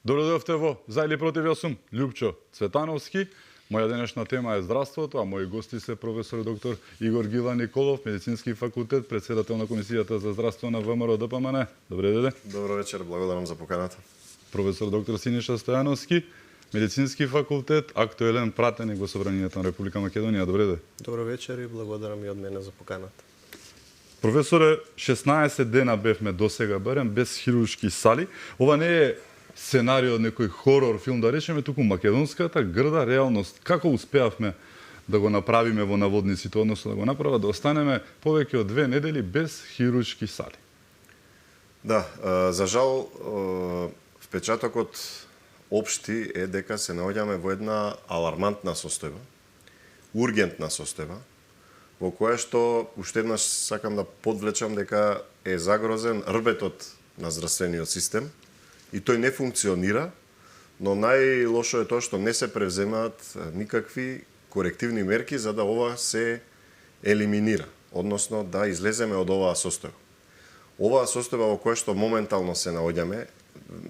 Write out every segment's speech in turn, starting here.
Добро дојдовте во За или против, јас сум Љупчо Цветановски. Моја денешна тема е здравството, а мои гости се професор доктор Игор Гила Николов, медицински факултет, председател на Комисијата за здравство на ВМРО ДПМН. Добре дојде. Добро вечер, благодарам за поканата. Професор доктор Синиша Стојановски, медицински факултет, актуелен пратеник во Собранието на Република Македонија. Добре дојде. Добро вечер и благодарам и од мене за поканата. Професоре, 16 дена бевме досега барем без хируршки сали. Ова не е сценарио од некој хорор филм, да речеме, туку македонската грда реалност. Како успеавме да го направиме во наводниците, односно да го направа да останеме повеќе од 2 недели без хируршки сали? Да, за жал, впечатокот општи е дека се наоѓаме во една алармантна состојба, ургентна состојба, во која што уште еднаш сакам да подвлечам дека е загрозен рбетот на здравствениот систем и тој не функционира, но најлошо е тоа што не се превземаат никакви корективни мерки за да ова се елиминира, односно да излеземе од оваа состојба. Оваа состојба во која што моментално се наоѓаме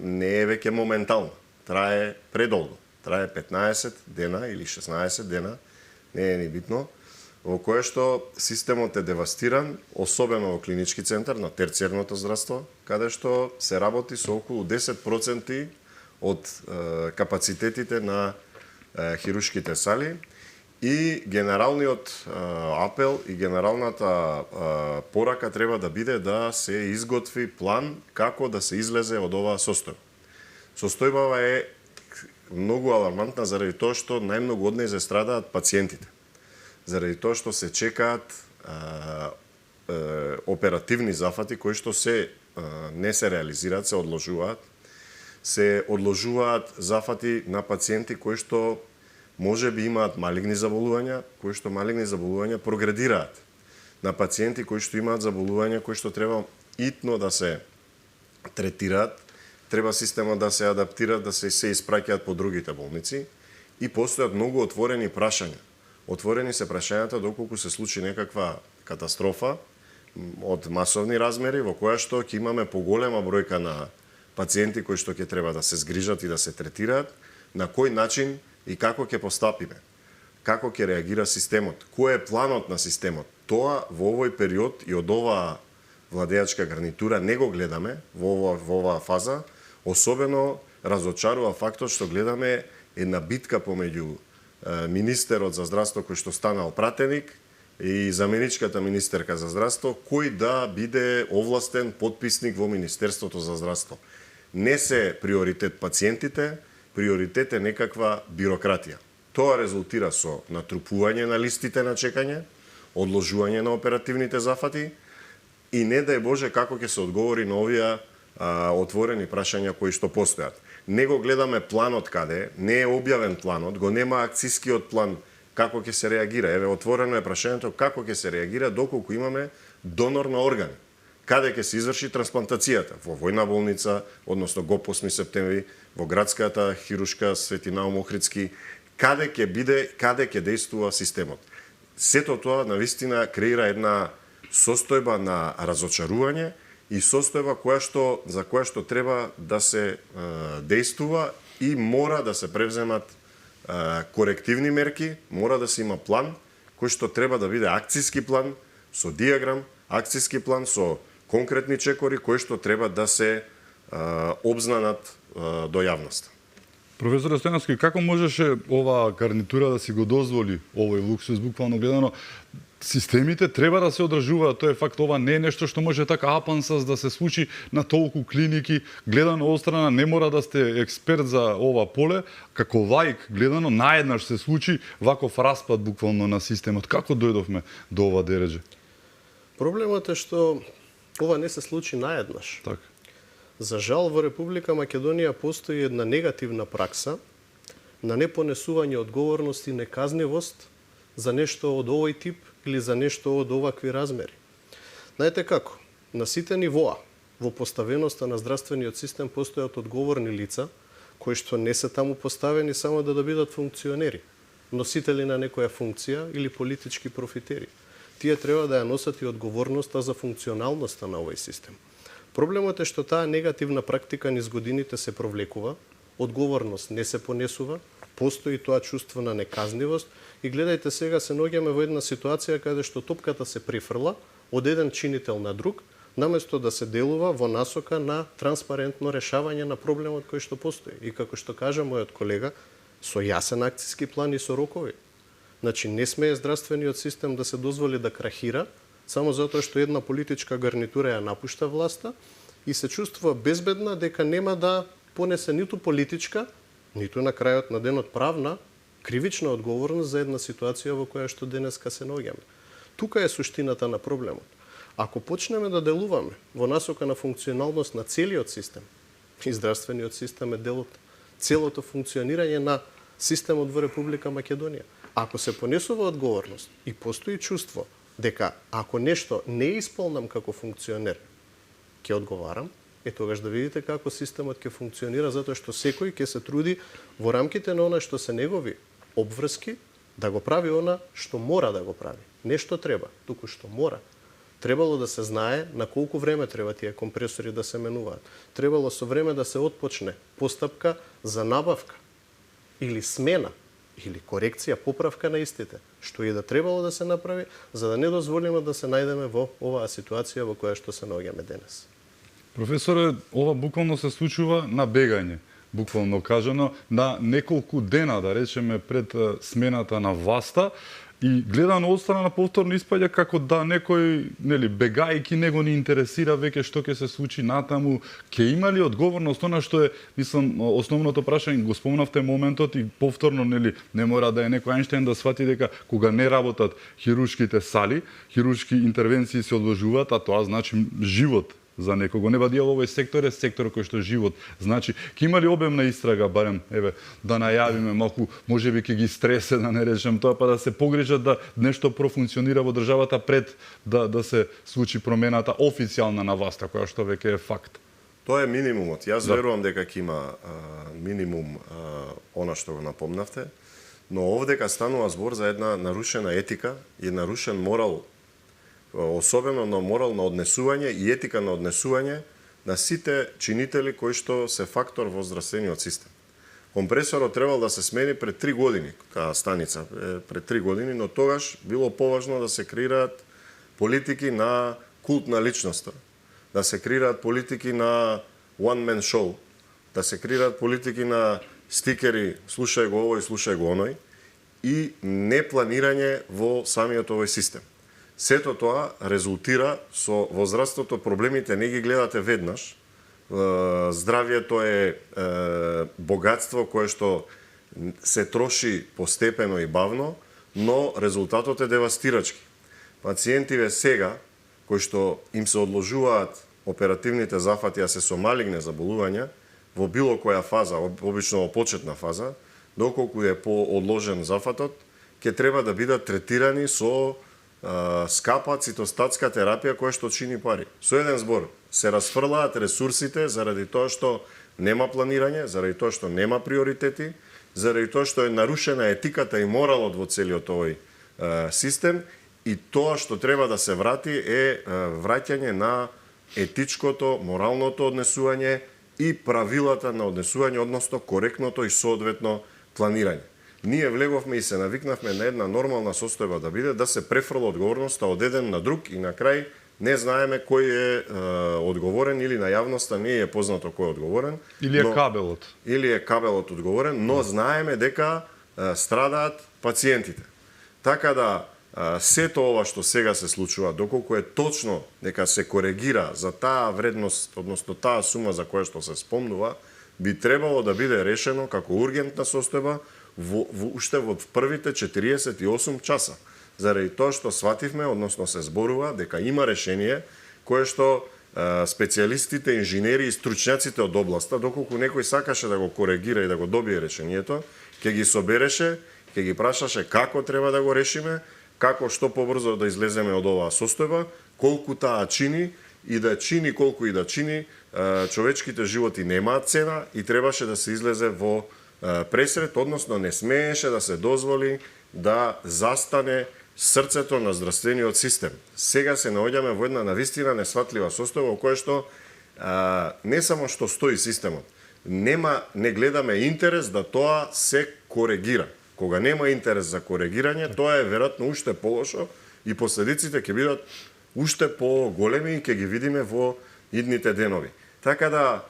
не е веќе моментална, трае предолго, трае 15 дена или 16 дена, не е ни битно, во кое што системот е девастиран, особено во клинички центар на терцијерното здравство, каде што се работи со околу 10% од капацитетите на хируршките сали и генералниот апел и генералната порака треба да биде да се изготви план како да се излезе од оваа состојба. Состојбава е многу алармантна заради тоа што најмногу од неја страдаат пациентите. Заради тоа што се чекаат оперативни зафати кои што не се реализираат, се одложуваат зафати на пациенти кои што можеби имаат малигни заболувања, кои што малигни заболувања прогредираат, на пациенти кои што имаат заболувања кои што треба итно да се третираат, треба системот да се адаптира, да се испраќаат по другите болници и постојат многу отворени прашања. Отворени се прашањата доколку се случи некаква катастрофа од масовни размери во која што ќе имаме поголема бројка на пациенти кои што ќе треба да се згрижат и да се третираат, на кој начин и како ќе постапиме, како ќе реагира системот, кој е планот на системот. Тоа во овој период и од оваа владеачка гарнитура не го гледаме во оваа фаза, особено разочарува фактот што гледаме една битка помеѓу министерот за здравство кој што станал пратеник и заменичката министерка за здравство кој да биде овластен подписник во Министерството за здравство. Не се приоритет пациентите, приоритет е некаква бирократија. Тоа резултира со натрупување на листите на чекање, одложување на оперативните зафати и не дај Боже како ќе се одговори на овие отворени прашања кои што постојат. Не го гледаме планот каде, не е објавен планот, го нема акцискиот план како ќе се реагира. Еве, отворено е прашањето како ќе се реагира доколку имаме донор на органи. Каде ќе се изврши трансплантацијата? Во војна болница, односно ГОП 8 септември, во градската хирушка Свети Наум Охридски, каде ќе действува системот. Сето тоа навистина креира една состојба на разочарување и состојба за која што треба да се действува и мора да се превземат корективни мерки, мора да се има план кој што треба да биде акциски план со диаграм, акциски план со конкретни чекори кои што треба да се обзнанат до јавноста. Професор Стојановски, како можеше оваа гарнитура да си го дозволи овој луксус, буквално гледано? Системите треба да се одржуваат, тоа е факт, ова не е нешто што може така апансас да се случи на толку клиники. Гледано острана, не мора да сте експерт за ова поле, како лаик гледано, наеднаш се случи ваков распад буквално на системот. Како дојдовме до ова дереже? Проблемот е што ова не се случи наеднаш. Так. За жал во Република Македонија постои една негативна пракса на непонесување одговорност и неказнивост за нешто од овој тип или за нешто од овакви размери. Знаете како? На сите нивоа во поставеноста на здравствениот систем постојат одговорни лица кои што не се таму поставени само да бидат функционери, носители на некоја функција или политички профитери. Тие треба да ја носат и одговорноста за функционалноста на овој систем. Проблемот е што таа негативна практика низ годините се провлекува одговорност не се понесува, постои тоа чувство на неказнивост и гледајте сега се наоѓаме во една ситуација каде што топката се прифрла од еден чинител на друг, наместо да се делува во насока на транспарентно решавање на проблемот кој што постои. И како што кажа мојот колега, со јасен акциски план и со рокови. Значи, не смее здравствениот систем да се дозволи да крахира, само затоа што една политичка гарнитура ја напушта власта и се чувствува безбедна дека нема да понесе ниту политичка, ниту на крајот на денот правна, кривична одговорност за една ситуација во која што денеска се наоѓаме. Тука е суштината на проблемот. Ако почнеме да делуваме во насока на функционалност на целиот систем, и здравствениот систем е дел од целото функционирање на системот во Република Македонија, ако се понесува одговорност и постои чувство дека ако нешто не исполнам како функционер, ќе одговарам, тогаш да видите како системот ќе функционира, затоа што секој ќе се труди во рамките на она што се негови обврски да го прави она што мора да го прави. Не што треба, туку што мора. Требало да се знае на колку време треба тие компресори да се менуваат. Требало со време да се отпочне постапка за набавка или смена или корекција, поправка на истите, што и да требало да се направи, за да не дозволиме да се најдеме во оваа ситуација во која што се наоѓаме денес. Професоре, ова буквално се случува на бегање, буквално кажано, на неколку дена, да речеме, пред смената на власта, и гледано од страна повторно испаѓа како да некој, бегајки него не интересира веќе што ќе се случи натаму, ќе има ли одговорност, она што е, мислам, основното прашање, го спомнавте моментот и повторно, не мора да е некој Ајнштајн да свати дека кога не работат хируршките сали, хируршки интервенции се одложуваат, а тоа значи живот за некого. Неба дел овој сектор е сектор кој што живот значи. Ќе има ли обемна истрага, барем, да најавиме малку, можеби ќе ги стресе, да не речем тоа, па да се погрижат да нешто профункционира во државата пред да се случи промената официјална на власта, која што веќе е факт. Тоа е минимумот. Јас верувам дека ќе има минимум она што го напомнавте, но овдека станува збор за една нарушена етика и нарушен морал, особено на морал на однесување и етика на однесување на сите чинители кои што се фактор во здравствениот систем. Компресорот требал да се смени пред 3 години, таа станица пред 3 години, но тогаш било поважно да се креираат политики на култна личноста, да се креираат политики на one man show, да се креираат политики на стикери, слушај го овој, слушај го оној, и не планирање во самиот овој систем. Сето тоа резултира со во здравството проблемите не ги гледате веднаш. Здравјето е богатство кое што се троши постепено и бавно, но резултатот е девастирачки. Пациентиве сега, кои што им се одложуваат оперативните зафати, а се со малигни заболувања, во било која фаза, обично во почетна фаза, доколку е поодложен зафатот, ќе треба да бидат третирани со скапа цитостатска терапија која што чини пари. Со еден збор, се расфрлаат ресурсите заради тоа што нема планирање, заради тоа што нема приоритети, заради тоа што е нарушена етиката и моралот во целиот овој систем, и тоа што треба да се врати е враќање на етичкото, моралното однесување и правилата на однесување, односно коректното и соодветно планирање. Ние влеговме и се навикнавме на една нормална состојба да биде да се префрла одговорноста од еден на друг и на крај не знаеме кој е одговорен или на јавноста не е познато кој е одговорен. Или е кабелот. Или е кабелот одговорен, но знаеме дека страдаат пациентите. Така да сето ова што сега се случува, доколку е точно дека се коригира за таа вредност, односно таа сума за која што се спомнува, би требало да биде решено како ургентна состојба уште во првите 48 часа. Заради тоа што свативме, односно се зборува дека има решение кое што специјалистите, инженери и стручњаците од областа, доколку некој сакаше да го коригира и да го добие решението, ќе ги собереше, ќе ги прашаше како треба да го решиме, како што побрзо да излеземе од оваа состојба, колку таа чини и да чини колку и да чини, човечките животи немаат цена и требаше да се излезе во пресред, односно не смееше да се дозволи да застане срцето на здравствениот систем. Сега се наоѓаме во една навистина несватлива состојба во која што не само што стои системот, не гледаме интерес да тоа се коригира. Кога нема интерес за коригирање, тоа е веројатно уште полошо и последиците ќе бидат уште поголеми и ќе ги видиме во идните денови. Така да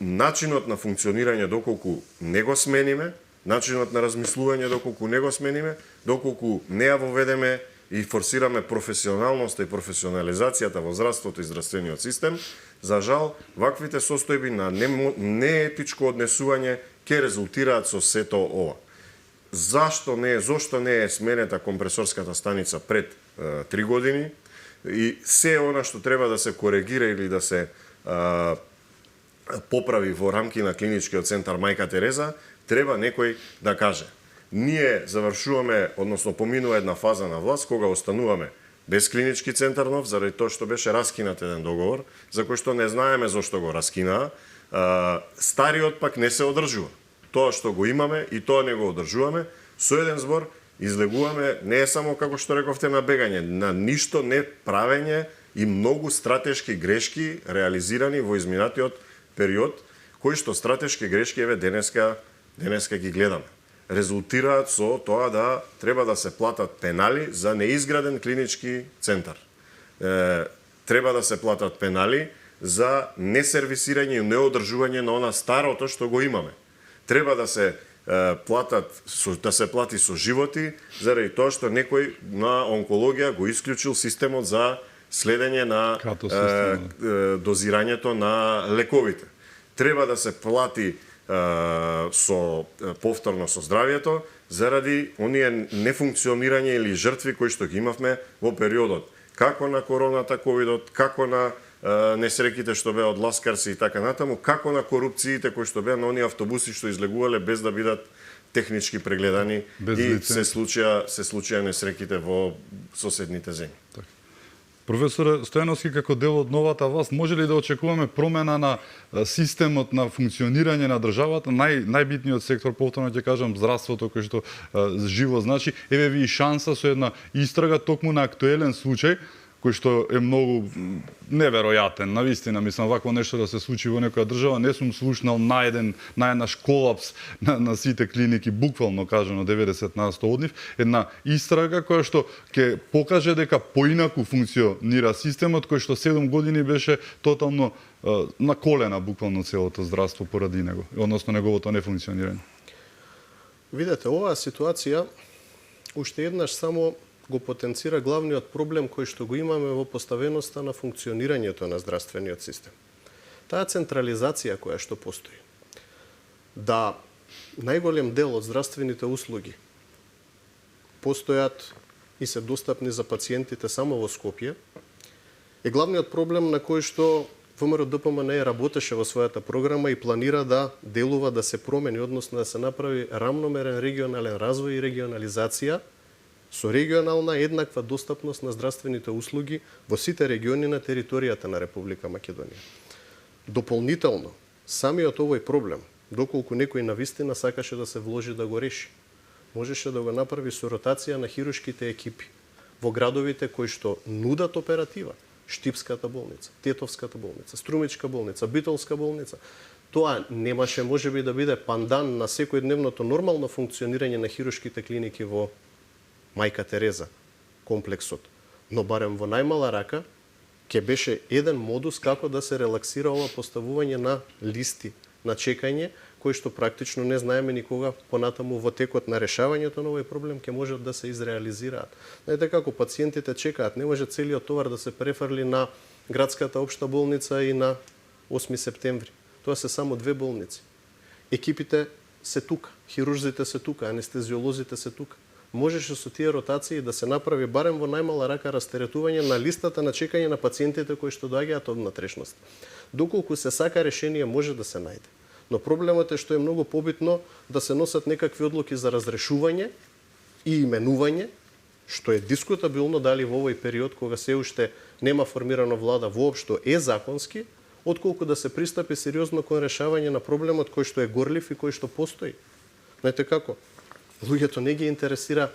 начинот на функционирање доколку не го смениме, начинот на размислување доколку не го смениме, доколку не ја воведеме и форсираме професионалноста и професионализацијата во здравството и здравствениот систем, за жал, ваквите состојби на неетичко однесување ќе резултираат со сето ова. Зошто не е сменета компресорската станица пред 3 години и се она што треба да се коригира или да се поправи во рамки на клиничкиот центар Мајка Тереза, треба некој да каже. Ние завршуваме, односно поминува една фаза на власт кога остануваме без клинички центар нов, заради тоа што беше раскинат еден договор, за кој што не знаеме зошто го раскинаа. Стариот пак не се одржува. Тоа што го имаме и тоа не го одржуваме, со еден збор излегуваме не е само како што рековте на бегање, на ништо не правење и многу стратешки грешки реализирани во изминатиот период, кои што стратешки грешки еве денеска ги гледаме. Резултираат со тоа да треба да се платат пенали за неизграден клинички центар. Треба да се платат пенали за несервисирање и неодржување на она старото што го имаме. Треба да се плати со животи заради тоа што некој на онкологија го исклучил системот за следење на дозирањето на лековите. Треба да се плати повторно со здравјето заради оние нефункционирање или жртви кои што ги имавме во периодот како на короната, ковидот, како на несреките што беа од ласкарси и така натаму, како на корупциите кои што беа на оние автобуси што излегувале без да бидат технички прегледани и се случија несреките во соседните земји. Професоре Стојановски, како дел од новата власт, може ли да очекуваме промена на системот на функционирање на државата, најбитниот сектор, повторно ќе кажам, здравството, кој што живо значи, еве ви шанса со една истрага токму на актуелен случај, кој што е многу неверојатен, навистина, мислам, вакво нешто да се случи во некоја држава, не сум слушнал на еднаш колапс на сите клиники, буквално кажано 90% од нив, една истрага која што ќе покаже дека поинаку функционира системот, кој што 7 години беше тотално на колена, буквално целото здравство поради него, односно неговото нефункционирање. Видете, оваа ситуација уште еднаш само го потенцира главниот проблем кој што го имаме во поставеноста на функционирањето на здравствениот систем. Таа централизација која што постои, да најголем дел од здравствените услуги постојат и се достапни за пациентите само во Скопје, е главниот проблем на кој што ВМРО ДПМН работеше во својата програма и планира да делува да се промени, односно да се направи рамномерен регионален развој и регионализација со регионална еднаква достапност на здравствените услуги во сите региони на територијата на Република Македонија. Дополнително, самиот овој проблем, доколку некој навистина сакаше да се вложи да го реши, можеше да го направи со ротација на хируршките екипи во градовите кои што нудат оператива. Штипската болница, Тетовската болница, Струмичка болница, Битолска болница. Тоа немаше можеби да биде пандан на секојдневното нормално функционирање на хируршките клиники во Мајка Тереза, комплексот. Но барем во најмала рака ќе беше еден модус како да се релаксира ова поставување на листи на чекање, кои што практично не знаеме никога понатаму во текот на решавањето на овој проблем ќе можат да се изреализираат. Знаете како пациентите чекаат, не може целиот товар да се префрли на градската општа болница и на 8 септември. Тоа се само 2 болници. Екипите се тука, хирурзите се тука, анестезиолозите се тука. Можеше со тие ротации да се направи барем во најмала рака растеретување на листата на чекање на пациентите кои што доаѓаат од внатрешност. Доколку се сака решение може да се најде. Но проблемот е што е многу побитно да се носат некакви одлуки за разрешување и именување, што е дискутабилно дали во овој период кога се уште нема формирано влада воопшто е законски, отколку да се пристапи сериозно кон решавање на проблемот кој што е горлив и кој што постои. Знаете како? Луѓето не ги интересира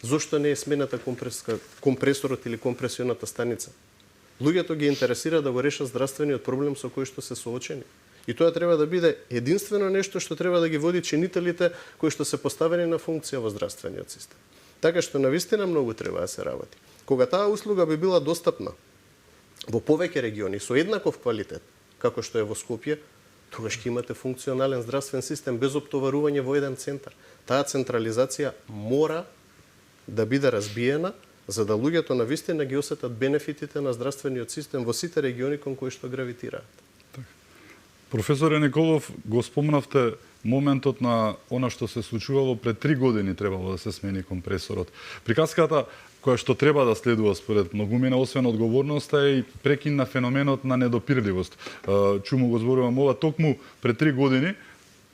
зошто не е смената компресорот или компресионата станица. Луѓето ги интересира да го решат здравствениот проблем со кој што се соочени. И тоа треба да биде единствено нешто што треба да ги води чинителите кои што се поставени на функција во здравствениот систем. Така што навистина многу треба да се работи. Кога таа услуга би била достапна во повеќе региони со еднаков квалитет, како што е во Скопје, тогаш ќе имате функционален здравствен систем без оптоварување во еден центар. Таа централизација мора да биде разбиена, за да луѓето навистина ги осетат бенефитите на здравствениот систем во сите региони кон кои што гравитираат. Професоре Николов, го спомнавте моментот на она што се случувало пред 3 години требало да се смени компресорот. Приказката која што треба да следува според многумина, освен одговорноста, е и прекин на феноменот на недопирливост. Чуму го зборувам ова токму пред 3 години.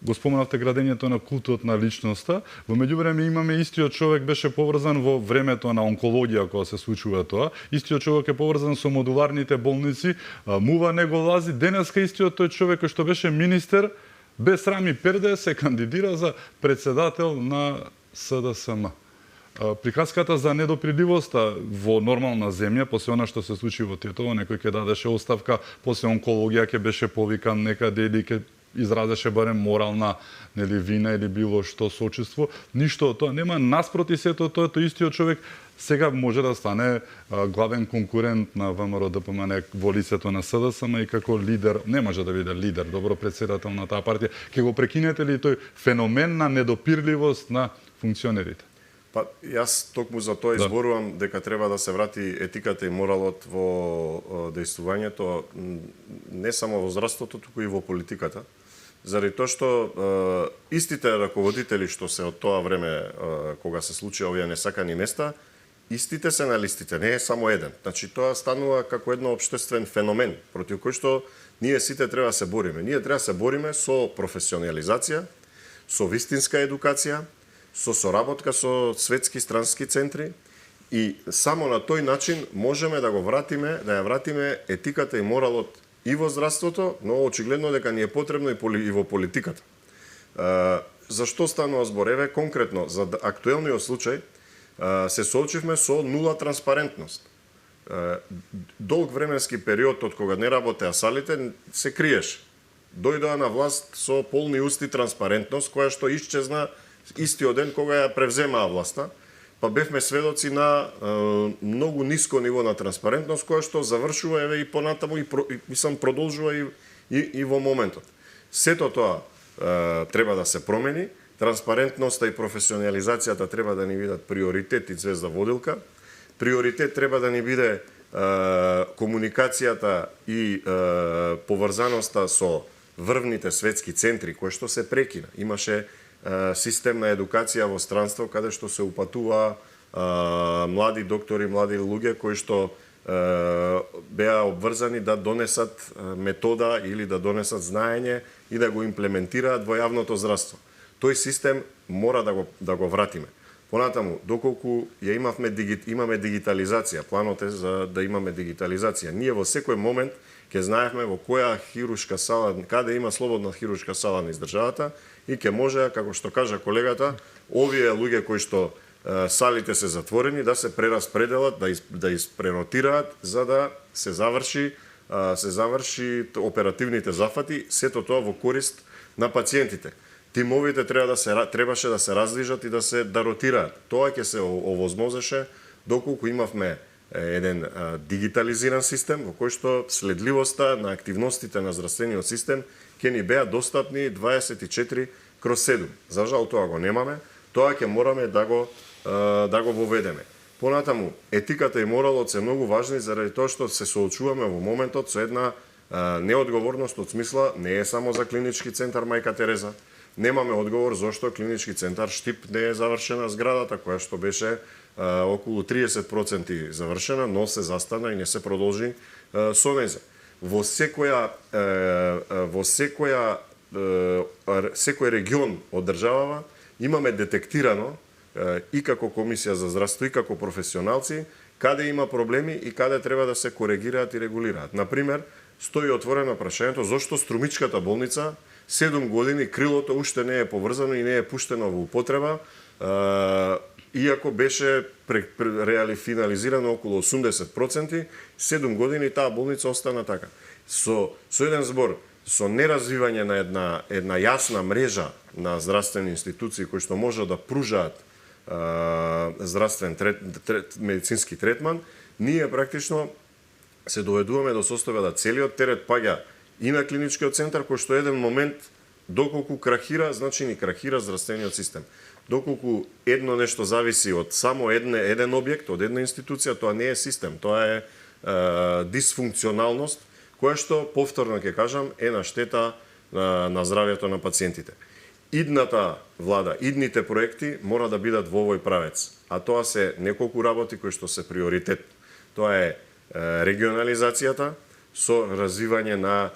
Го спомнавте градењето на култот на личноста. Во меѓувреме имаме истиот човек беше поврзан во времето на онкологија кога се случува тоа. Истиот човек е поврзан со модуларните болници. Мува не го лази. Денеска истиот тој човек кој што беше министер без срам и перде се кандидира за председател на СДСМ. Приказката за недопирливоста во нормална земја, после она што се случи во Тетово, некој ќе дадеше оставка, после онкологија ќе беше повикан некаде или ќе изразеше барем морална вина или било што сочувство. Ништо од тоа нема. Наспроти сето тоа, тој истиот човек сега може да стане главен конкурент на ВМРО ДПМН во лицето на СДСМ и како лидер, не може да биде лидер, добро председател на таа партија. Ќе го прекинете ли тој феномен на недопирливост на функционерите? Па, јас токму за тоа изборувам дека треба да се врати етиката и моралот во дејствувањето не само во здравството, туку и во политиката. Заради тоа што истите раководители што се од тоа време кога се случи овие несакани места, истите се на листите, не е само еден. Значи тоа станува како едно општествен феномен против кој што ние сите треба да се бориме. Ние треба да се бориме со професионализација, со вистинска едукација, со соработка со светски странски центри и само на тој начин можеме да го вратиме, да ја вратиме етиката и моралот и во здравството, но очигледно дека ни е потребно и во политиката. Зашто станува збор? Еве конкретно за актуелниот случај се соочивме со нула транспарентност. Долг временски период од кога не работеа салите се криеше. Дојдоа на власт со полни усти транспарентност која што исчезна истиот ден кога ја превземаа власта, па бевме сведоци на многу ниско ниво на транспарентност која што завршува еве и понатаму и продолжува и во моментот. Сето тоа треба да се промени, транспарентноста и професионализацијата треба да ни бидат приоритет и звезда водилка. Приоритет треба да ни биде комуникацијата и поврзаноста со врвните светски центри кои што се прекина. Имаше систем на едукација во странство каде што се упатува млади доктори, млади луѓе кои што беа обврзани да донесат метода или да донесат знаење и да го имплементираат во јавното здравство. Тој систем мора да го вратиме. Понатаму, доколку ја имаме дигитализација, планот е за да имаме дигитализација. Ние во секој момент ќе знаевме во која хируршка сала, каде има слободна хируршка сала низ државата и ќе може, како што кажа колегата, овие луѓе кои што салите се затворени да се прераспределат, да испреротираат за да се заврши оперативните зафати, сето тоа во корист на пациентите. Тимовите требаше да се раздвижат и да ротираат. Тоа ќе се овозможеше доколку имавме еден дигитализиран систем во кој што следливоста на активностите на здравствениот систем ќе ни беа достапни 24/7. За жал тоа го немаме, тоа ќе мораме да го воведеме. Понатаму, етиката и моралот се многу важни заради тоа што се соочуваме во моментот со една неодговорност од смисла не е само за клинички центар Мајка Тереза. Немаме одговор зошто клинички центар Штип не е завршена зградата која што беше околу 30% завршена, но се застана и не се продолжи со незе. Во секој регион од државава имаме детектирано и како Комисија за здравство и како професионалци каде има проблеми и каде треба да се коригираат и регулираат. Например, стои отворено прашањето зошто Струмичката болница 7 години крилото уште не е поврзано и не е пуштено во употреба, иако беше финализирано околу 80%, 7 години таа болница остана така. Со еден збор, со неразвивање на една јасна мрежа на здравствени институции кои што можат да пружаат здравствен медицински третман, ние практично се доведуваме до состојба да целиот терет паѓа и на клиничкиот центар, кој што еден момент доколку крахира, значи ни крахира здравствениот систем. Доколку едно нешто зависи од само еден објект, од една институција, тоа не е систем, тоа е дисфункционалност, која што, повторно ќе кажам, е на штета на здравјето на пациентите. Идната влада, идните проекти мора да бидат во овој правец, а тоа се неколку работи кои што се приоритет. Тоа е регионализацијата со развивање на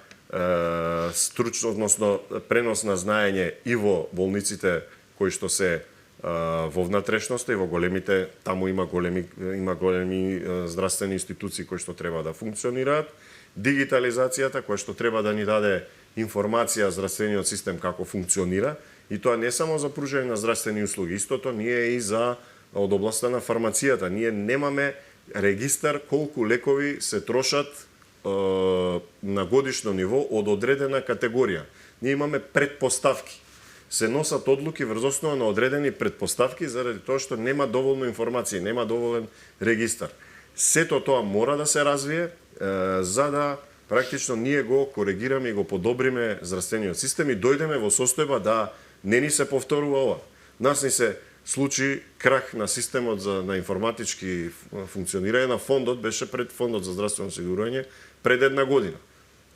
стручно, односно пренос на знаење и во болниците кои што се во внатрешноста и во големите, таму има големи здравствени институции кои што треба да функционираат, дигитализацијата која што треба да ни даде информација здравствениот систем како функционира, и тоа не само за пружање на здравствени услуги, истото ние и за од областта на фармацијата. Ние немаме регистар колку лекови се трошат на годишно ниво од одредена категорија. Ние имаме предпоставки. Се носат одлуки врз основа на одредени предпоставки заради тоа што нема доволно информации, нема доволен регистар. Сето тоа мора да се развие за да практично ние го коригираме и го подобриме здравствениот систем и дојдеме во состојба да не ни се повторува ова. Нас ни се случи крах на системот на информатички функционирање на фондот, беше пред фондот за здравствено осигурување пред една година.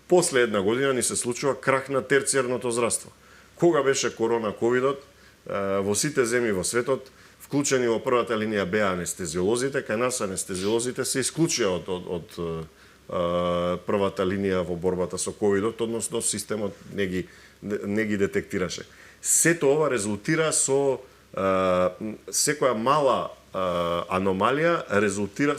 После една година ни се случува крах на терцијарното здравство. Кога беше корона, ковидот, во сите земји во светот, вклучени во првата линија беа анестезиолозите, кај нас анестезиолозите се исклучија од првата линија во борбата со ковидот, односно системот не ги детектираше. Сето ова резултира со секоја мала аномалија,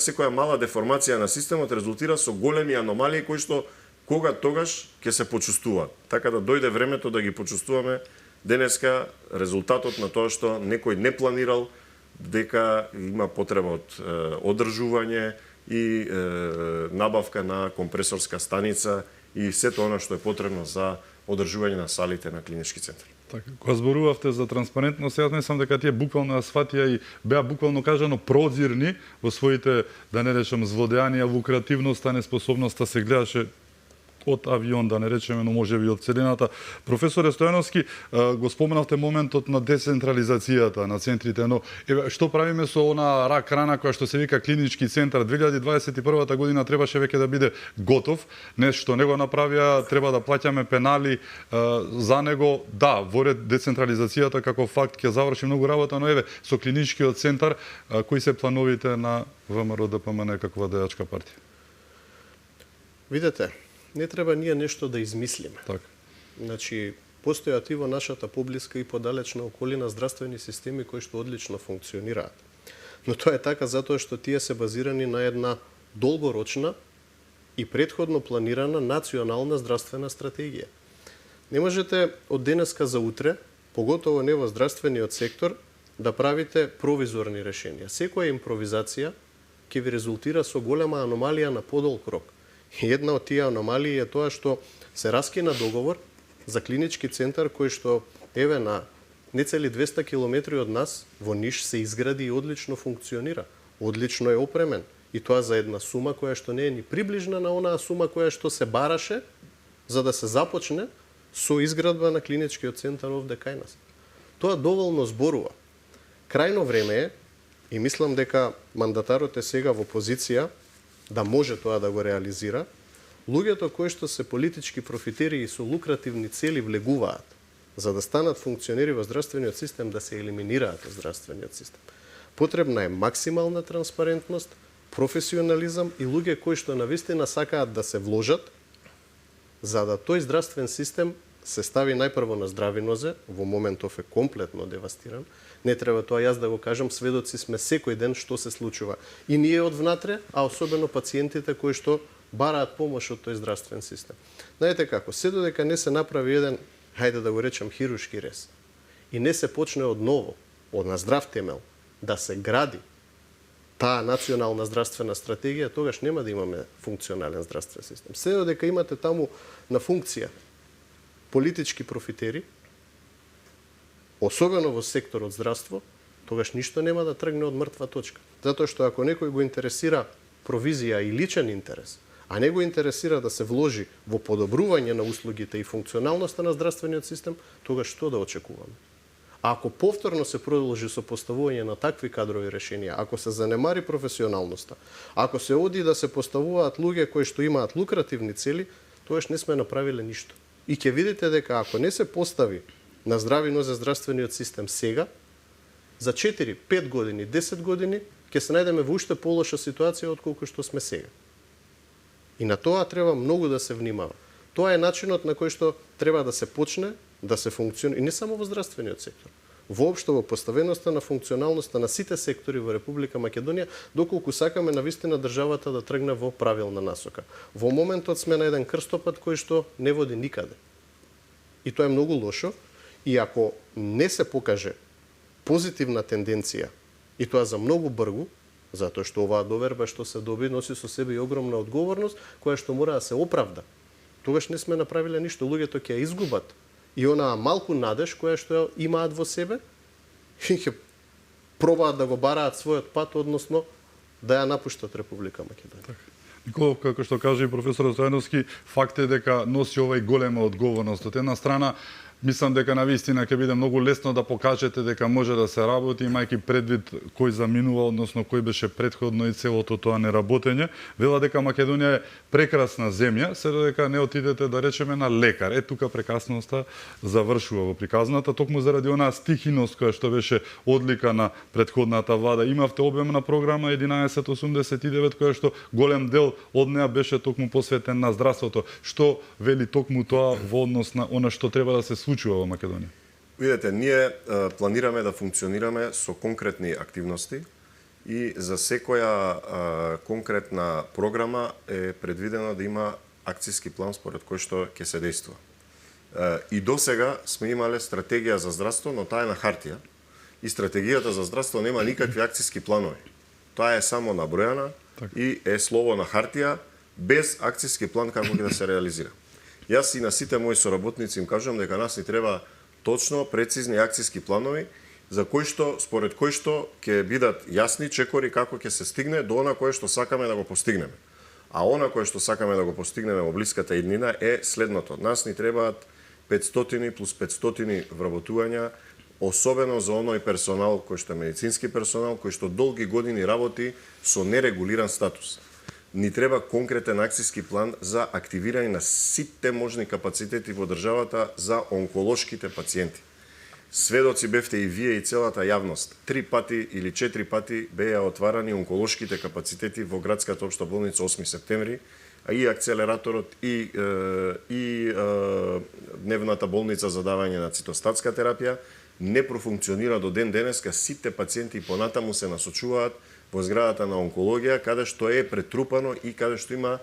секоја мала деформација на системот резултира со големи аномалии кои што кога тогаш ќе се почувствуваат. Така да дојде времето да ги почувствуваме денеска резултатот на тоа што некој не планирал дека има потреба од одржување и набавка на компресорска станица и сето она што е потребно за одржување на салите на клинички центар. Така, кога зборувавте за транспарентност, јас мислам дека тие буквално ја сватија и беа буквално кажано прозирни во своите, да не речем, злодејанија, лукративноста, неспособноста се гледаше од авион, да не речеме, но можеби од целината. Професоре Стојановски, го споменавте моментот на децентрализацијата на центрите, но што правиме со она рак рана која што се вика клинички центар? 2021 година требаше веќе да биде готов, нешто не го направија, треба да плаќаме пенали за него. Да, во ред децентрализацијата како факт ќе заврши многу работа, но еве со клиничкиот центар кои се плановите на ВМРО ДПМН како водачка партија? Видете, не треба ние нешто да измислиме. Така. Значи, постојат и во нашата поблиска и подалечна околина здравствени системи кои што одлично функционираат. Но тоа е така затоа што тие се базирани на една долгорочна и претходно планирана национална здравствена стратегија. Не можете од денеска за утре, поготово не во здравствениот сектор, да правите провизорни решенија. Секоја импровизација ќе ви резултира со голема аномалија на подолг рок. И една од тие аномалии е тоа што се раскина договор за клинички центар кој што еве на нецели 200 километри од нас во Ниш се изгради и одлично функционира. Одлично е опремен и тоа за една сума која што не е ни приближна на онаа сума која што се бараше за да се започне со изградба на клиничкиот центар овде кај нас. Тоа доволно зборува. Крајно време е и мислам дека мандатарот е сега во позиција да може тоа да го реализира, луѓето кои што се политички профитери и со лукративни цели влегуваат за да станат функционери во здравствениот систем, да се елиминираат од здравствениот систем. Потребна е максимална транспарентност, професионализам и луѓе кои што навистина сакаат да се вложат за да тој здравствен систем се стави најпрво на здрави нозе, во моментов е комплетно девастиран. Не треба тоа јас да го кажам, сведоци сме секој ден што се случува. И ние од внатре, а особено пациентите кои што бараат помош од тој здравствен систем. Знаете како, се додека не се направи еден, хајде да го речем, хируршки рез, и не се почне од ново, од на здрав темел, да се гради таа национална здравствена стратегија, тогаш нема да имаме функционален здравствен систем. Се додека имате таму на функција политички профитери, особено во секторот здравство, тогаш ништо нема да тргне од мртва точка. Затоа што ако некој го интересира провизија и личен интерес, а не го интересира да се вложи во подобрување на услугите и функционалноста на здравствениот систем, тогаш што да очекуваме? А ако повторно се продолжи со поставување на такви кадрови решенија, ако се занемари професионалноста, ако се оди да се поставуваат луѓе кои што имаат лукративни цели, тогаш не сме направиле ништо. И ќе видите дека ако не се постави на здрави нозе здравствениот систем сега, за 4, 5 години, 10 години, ќе се најдеме во уште полоша ситуација од колку што сме сега. И на тоа треба многу да се внимава. Тоа е начинот на кој што треба да се почне да се функционира, и не само во здравствениот сектор, воопшто во поставеноста на функционалноста на сите сектори во Република Македонија, доколку сакаме навистина државата да тргне во правилна насока. Во моментот сме на еден крстопат кој што не води никаде. И тоа е многу лошо, и ако не се покаже позитивна тенденција, и тоа за многу бргу, затоа што оваа доверба што се доби носи со себе и огромна одговорност, која што мора да се оправда, тогаш не сме направиле ништо. Луѓето ќе ја изгубат и онаа малку надеж која што имаат во себе и ќе пробаат да го бараат својот пат, односно да ја напуштат Република Македонија. Николов, како што каже и професор Стојановски, факт е дека носи овај голема одговорност. Од една страна, мислам дека навистина ќе биде многу лесно да покажете дека може да се работи, имајќи предвид кој заминува, односно кој беше претходно и целото тоа неработење. Вела дека Македонија е прекрасна земја, се додека не отидете да речеме на лекар. Тука прекасноста завршува во приказната, токму заради онаа стихиност која што беше одлика на претходната влада. Имавте обемна програма 1189 која што голем дел од неа беше токму посветен на здравството. Што вели токму тоа во однос на она што треба да се случува во Македонија? Видете, ние планираме да функционираме со конкретни активности и за секоја конкретна програма е предвидено да има акцијски план според кој што ќе се действува. И до сега сме имале стратегија за здравство, но таа е на хартија. И стратегијата за здравство нема никакви акцијски планови. Тоа е само набројана и е слово на хартија без акцијски план како ќе да се реализира. Јас и на сите мои соработници им кажувам дека нас ни треба точно, прецизни акцијски планови за кои што, според кои што ќе бидат јасни чекори како ќе се стигне до она кое што сакаме да го постигнеме. А она кое што сакаме да го постигнеме во блиската иднина е следното. Нас ни требаат 500 плюс 500 вработувања, особено за оној персонал кој што е медицински персонал, кој што долги години работи со нерегулиран статус. Ни треба конкретен акцијски план за активирање на сите можни капацитети во државата за онколошките пациенти. Сведоци бевте и вие и целата јавност. 3 пати или 4 пати беа отварани онколошките капацитети во градската општа болница 8 септември, а и акцелераторот и дневната болница за давање на цитостатска терапија не профункционира до ден денеска. Сите пациенти понатаму се насочуваат во зградата на онкологија, каде што е претрупано и каде што има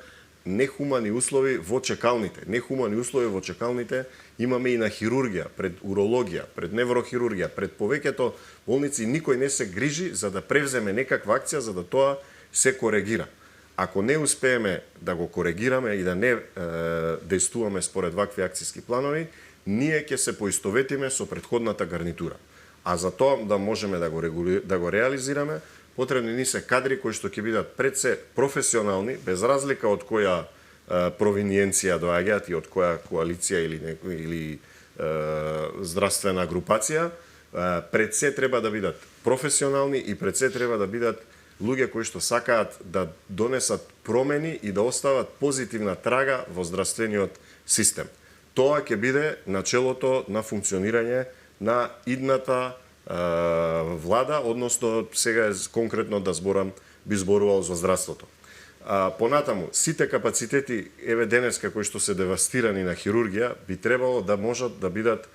нехумани услови во чекалните. Нехумани услови во чекалните имаме и на хирургија, пред урологија, пред неврохирургија, пред повеќето болници. Никој не се грижи за да превземе некаква акција за да тоа се коригира. Ако не успееме да го коригираме и да не действуваме според вакви акцијски планови, ние ќе се поистоветиме со претходната гарнитура. А за тоа да можеме да го реализираме, потребни ни се кадри кои што ќе бидат пред се професионални, без разлика од која провиниенција доаѓаат и од која коалиција или здравствена групација. Пред се треба да бидат професионални и пред се треба да бидат луѓе кои што сакаат да донесат промени и да остават позитивна трага во здравствениот систем. Тоа ќе биде начелото на функционирање на идната влада, односно сега конкретно да би зборувал за здравството. Понатаму, сите капацитети еве денеска кои што се девастирани на хирургија би требало да можат да бидат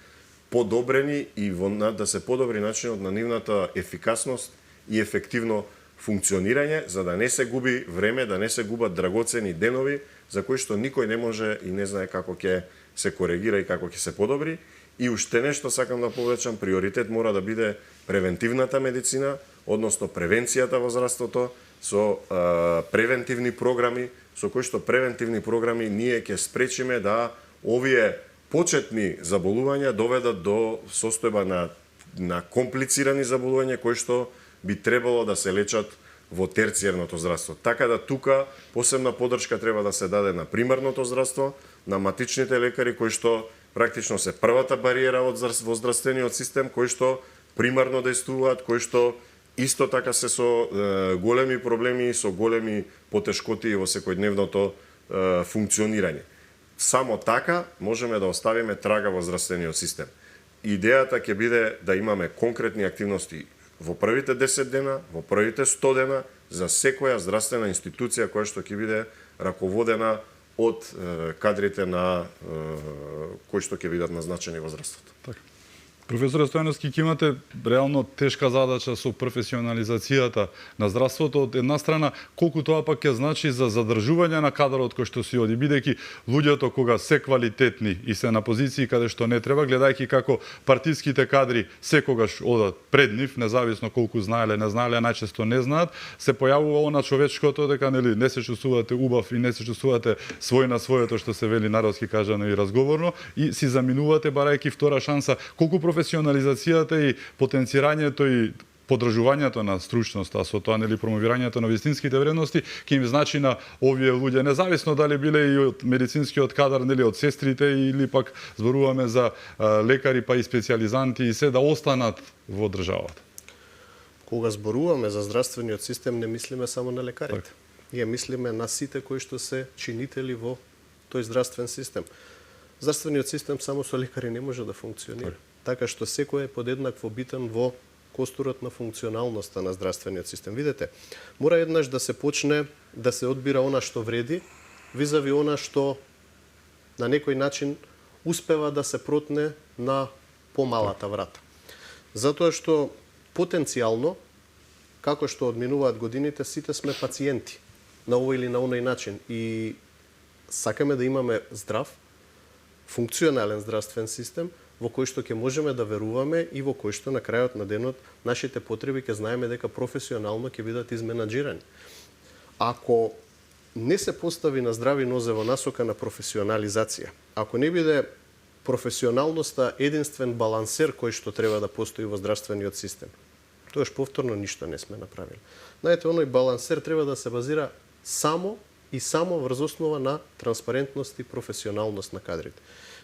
подобрени и да се подобри начинот на нивната ефикасност и ефективно функционирање, за да не се губи време, да не се губат драгоцени денови за кои што никој не може и не знае како ќе се коригира и како ќе се подобри. И уште нешто сакам да повеќам, приоритет мора да биде превентивната медицина, односно превенцијата во здравството со превентивни програми, со кои што превентивни програми ние ќе спречиме да овие почетни заболувања доведат до состојба на комплицирани заболувања кои што би требало да се лечат во терцијерното здравство. Така да тука посебна поддршка треба да се даде на примарното здравство, на матичните лекари кои што практично се првата бариера во здравствениот систем, кои што примарно действуваат, кои што исто така се со големи проблеми, со големи потешкоти во секојдневното функционирање. Само така можеме да оставиме трага во здравствениот систем. Идејата ќе биде да имаме конкретни активности во првите 10 дена, во првите 100 дена, за секоја здравствена институција која што ќе биде раководена од кадрите на кои што ќе бидат назначени во здравството. Така. Професоре Стојановски, ќе имате реално тешка задача со професионализацијата на здравството. Од една страна, колку тоа пак ќе значи за задржување на кадрот кој што си оди, бидејќи луѓето кога се квалитетни и се на позиции каде што не треба, гледајќи како партиските кадри секогаш одат пред нив, независно колку знаеле, не знаеле, најчесто не знаат, се појавува она човечкото дека нели не се чувствувате убав и не се чувствувате свој на своето, што се вели народски кажано и разговорно, и си заминувате барајќи втора шанса. Колку професионализацијата и потенцирањето и подржувањето на стручноста, а со тоа нели промовирањето на вистинските вредности ќе им значи на овие луѓе, независно дали биле и од медицинскиот кадар, нели од сестрите или пак зборуваме за лекари па и специјализанти и се да останат во државата. Кога зборуваме за здравствениот систем, не мислиме само на лекарите. Ние мислиме на сите кои што се чинители во тој здравствен систем. Здравствениот систем само со лекари не може да функционира. Така што секој е подеднакво битен во костурот на функционалноста на здравствениот систем. Видете, мора еднаш да се почне да се одбира она што вреди, визави она што на некој начин успева да се протне на помалата врата. Затоа што потенцијално, како што одминуваат годините, сите сме пациенти на овој или на оној начин и сакаме да имаме здрав, функционален здравствен систем во кој што ќе можеме да веруваме и во кој што на крајот на денот нашите потреби ќе знаеме дека професионално ќе бидат изменаџирани. Ако не се постави на здрави нозе во насока на професионализација, ако не биде професионалноста единствен балансер кој што треба да постои во здравствениот систем, тоаш повторно ништо не сме направили. Знаете, оној балансер треба да се базира само врз основа на транспарентност и професионалност на кадрите.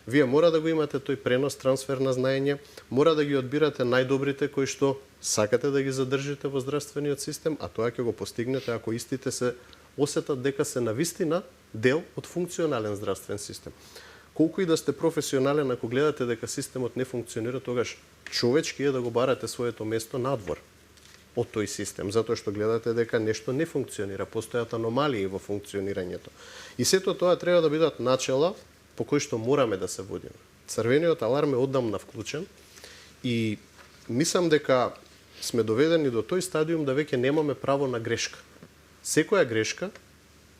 Вие мора да го имате тој пренос, трансфер на знаење, мора да ги одбирате најдобрите кои што сакате да ги задржите во здравствениот систем, а тоа ќе го постигнете ако истите се осетат дека се навистина дел од функционален здравствен систем. Колку и да сте професионален, ако гледате дека системот не функционира, тогаш човечки е да го барате своето место надвор од тој систем, затоа што гледате дека нешто не функционира, постојат аномалии во функционирањето. И сето тоа треба да бидат начела по кој што мораме да се водиме. Црвениот аларм е оддамна вклучен и мислам дека сме доведени до тој стадиум да веќе немаме право на грешка. Секоја грешка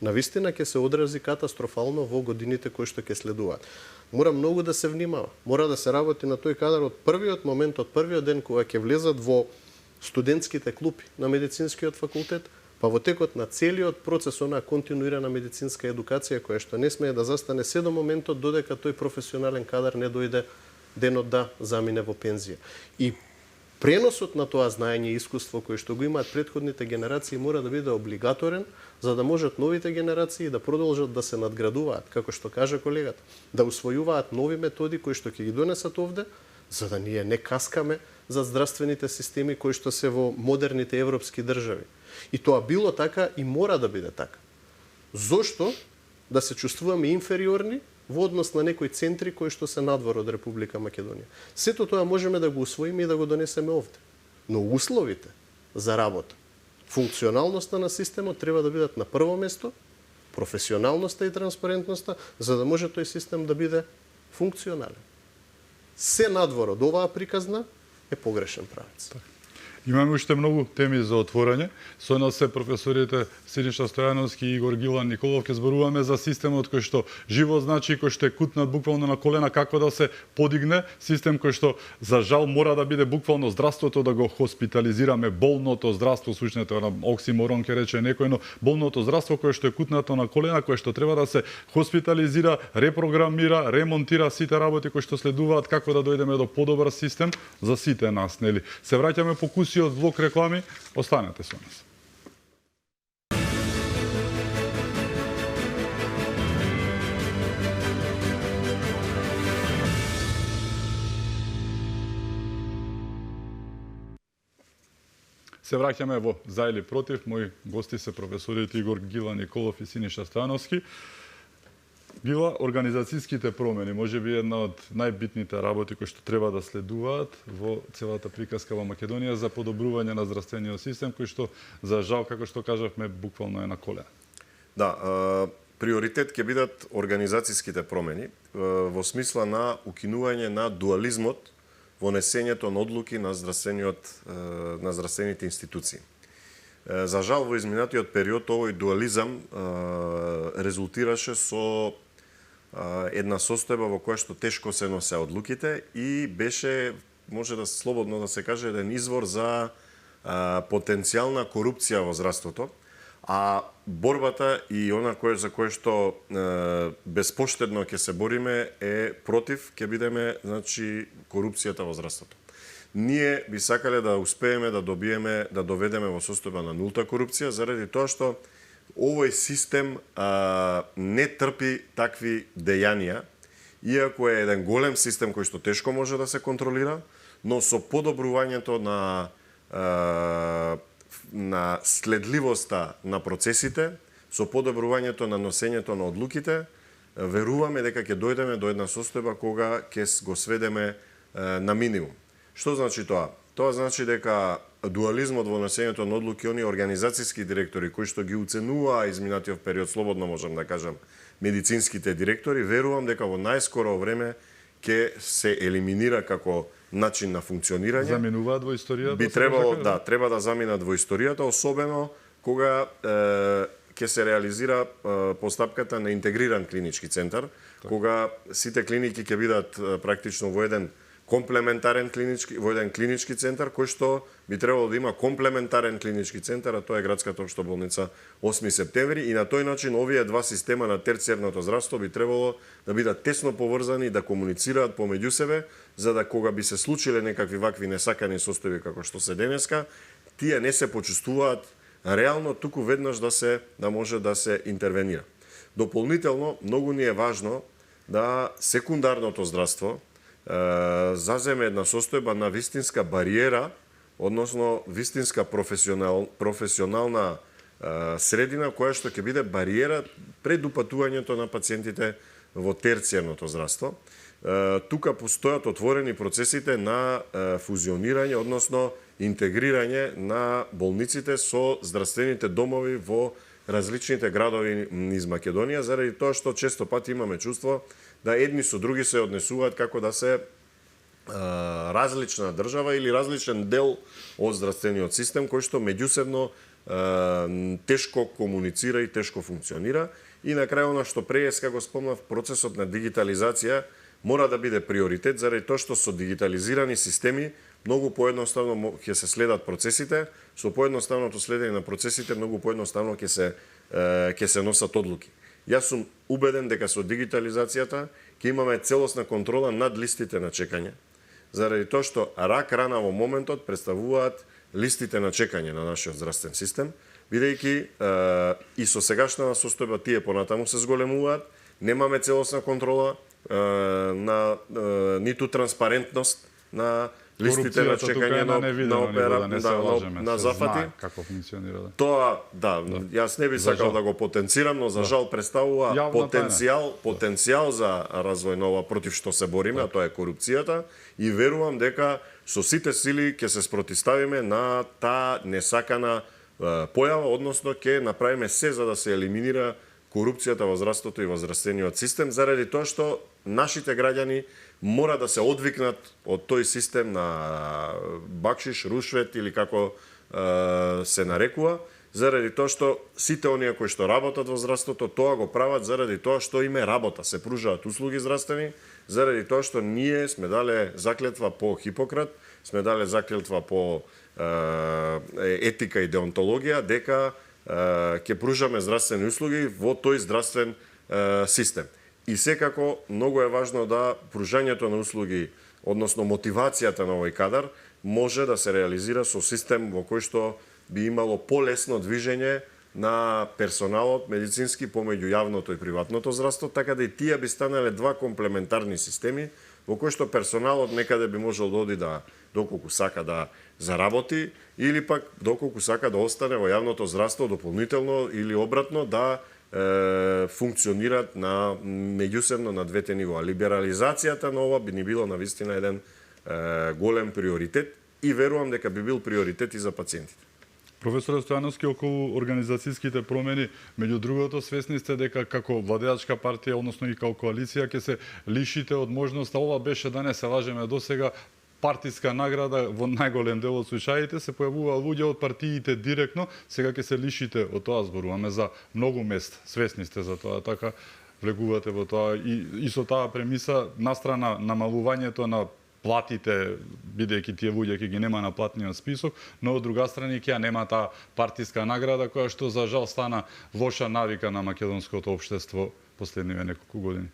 навистина ќе се одрази катастрофално во годините кои што ќе следуваат. Мора многу да се внимава, мора да се работи на тој кадар од првиот момент, од првиот ден кога ќе влезат во студентските клупи на медицинскиот факултет, па во текот на целиот процес онаа континуирана медицинска едукација која што не смее да застане се до моментот додека тој професионален кадар не дојде денот да замине во пензија. И преносот на тоа знаење и искуство кој што го имаат претходните генерации мора да биде облигаторен за да можат новите генерации да продолжат да се надградуваат, како што кажа колегата, да усвојуваат нови методи кои што ќе ги донесат овде, за да ние не каскаме за здравствените системи кои што се во модерните европски држави. И тоа било така и мора да биде така. Зошто да се чувствуваме инфериорни во однос на некои центри кои што се надвор од Република Македонија? Сето тоа можеме да го усвоиме и да го донесеме овде. Но условите за работа, функционалноста на системот треба да бидат на прво место, професионалноста и транспарентноста, за да може тој систем да биде функционален. Се надвор од оваа приказна е погрешен правец. Имаме уште многу теми за отворање. Со нас се професорите Синиша Стојановски и Игор Гилан Николов. Ке зборуваме за системот кој што живо значи, кој што е кутнат буквално на колена, како да се подигне, систем кој што за жал мора да биде буквално здравството да го хоспитализираме, болното здравство, слушнете на оксиморон ке рече некој, но болното здравство кое што е кутнато на колена, кое што треба да се хоспитализира, репрограмира, ремонтира сите работи кои што следуваат како да дојдеме до подобар систем за сите нас, нели? Се враќаме по кусиот блок реклами, останете со нас. Се враќаме во за или против. Мои гости се професорите Игор Гила Николов и Синиша Стојановски. Гила, организацијските промени, може би една од најбитните работи кои што треба да следуваат во целата приказка во Македонија за подобрување на здравствениот систем, кој што, за жал, како што кажавме, буквално е на колена. Да, приоритет ќе бидат организацијските промени во смисла на укинување на дуализмот во несењето на одлуки на здравствените институции. За жал, во изминатиот период овој дуализам резултираше со една состојба во која што тешко се носе одлуките и беше, може да слободно да се каже, еден извор за потенцијална корупција во здравството, а борбата и она за кое што безпоштедно ќе се бориме е против, ќе бидеме, значи, корупцијата во здравството. Ние би сакале да успееме да доведеме во состојба на нулта корупција, заради тоа што овој систем не трпи такви дејанија, иако е еден голем систем кој што тешко може да се контролира, но со подобрувањето на следливоста на процесите, со подобрувањето на носењето на одлуките, веруваме дека ќе дојдеме до една состојба кога ќе го сведеме на минимум. Што значи тоа? Тоа значи дека дуализмот во носењето на одлуки, оние организацијски директори кои што ги уценуваа изминатиот период, слободно можам да кажам, медицинските директори, верувам дека во најскоро време ќе се елиминира како начин на функционирање. Заминуваат во историјата? Би требало, да, треба да заминат во историјата, особено кога ќе се реализира постапката на интегриран клинички центар, кога сите клиники ќе бидат практично во еден комплементарен клинички центар, кој што би требало да има комплементарен клинички центар, а тоа е градската општа болница 8 септември, и на тој начин овие два система на терцијерното здравство би требало да бидат тесно поврзани и да комуницираат помеѓу себе, за да кога би се случиле некакви вакви несакани состојби како што се денеска, тие не се почувствуваат реално, туку веднаш да може да се интервенира. Дополнително, многу ни е важно да секундарното здравство заземе една состојба на вистинска бариера, односно вистинска професионална средина која што ќе биде бариера пред упатувањето на пациентите во терцијерното здравство. Тука постојат отворени процесите на фузионирање, односно интегрирање на болниците со здравствените домови во различните градови низ Македонија, заради тоа што често пати имаме чувство да едни со други се однесуваат како да се различна држава или различен дел од здравствениот систем, кој што меѓусебно тешко комуницира и тешко функционира. И на крај, она што преска го спомнав, процесот на дигитализација мора да биде приоритет, заради тоа што со дигитализирани системи многу поедноставно ќе се следат процесите, со поедноставното следење на процесите многу поедноставно ќе се носат одлуки. Јас сум убеден дека со дигитализацијата ќе имаме целосна контрола над листите на чекање, заради тоа што рак рана во моментот представуваат листите на чекање на нашиот здравствен систем, бидејќи и со сегашната состојба тие понатаму се зголемуваат, немаме целосна контрола на ниту транспарентност на листите на чекање на зафати. Како функционира? Тоа, да, јас не би сакал да го потенцирам, но за жал представува потенцијал за развој на ова против што се бориме, а тоа е корупцијата, и верувам дека со сите сили ќе се спротивставиме на таа несакана појава, односно ќе направиме се за да се елиминира корупцијата во здравството и во здравствениот систем, заради тоа што нашите граѓани мора да се одвикнат од тој систем на бакшиш, рушвет или како се нарекува, заради тоа што сите оние кои што работат во здравството тоа го прават заради тоа што име работа, се пружаат услуги здравствени, заради тоа што ние сме дале заклетва по Хипократ, сме дале заклетва по етика и деонтологија дека ќе пружаме здравствени услуги во тој здравствен систем. И секако многу е важно да пружањето на услуги, односно мотивацијата на овој кадар може да се реализира со систем во кој што би имало полесно движење на персоналот медицински помеѓу јавното и приватното здравство, така да и тие би станале два комплементарни системи во кои што персоналот некаде би можел да оди да доколку сака да заработи или пак доколку сака да остане во јавното здравство дополнително или обратно да функционираат на меѓусебно на двете нивоа. Либерализацијата на ова би ни било навистина еден голем приоритет и верувам дека би бил приоритет и за пациентите. Професор Стојановски, околу организацијските промени, меѓу другото, свесни сте дека како владеачка партија, односно и како коалиција, ќе се лишите од можноста, ова беше, да не се лажеме досега, партиска награда во најголем дел од случаите, се појавува луѓе од партиите директно, сега ќе се лишите од тоа, зборуваме за многу места, свесни сте за тоа, така влегувате во тоа и со таа премиса, настрана намалувањето на платите, бидејќи тие луѓе ќе ги нема на платниот список, но од друга страна ќе нема таа партиска награда која што за жал стана лоша навика на македонското општество последниве неколку години.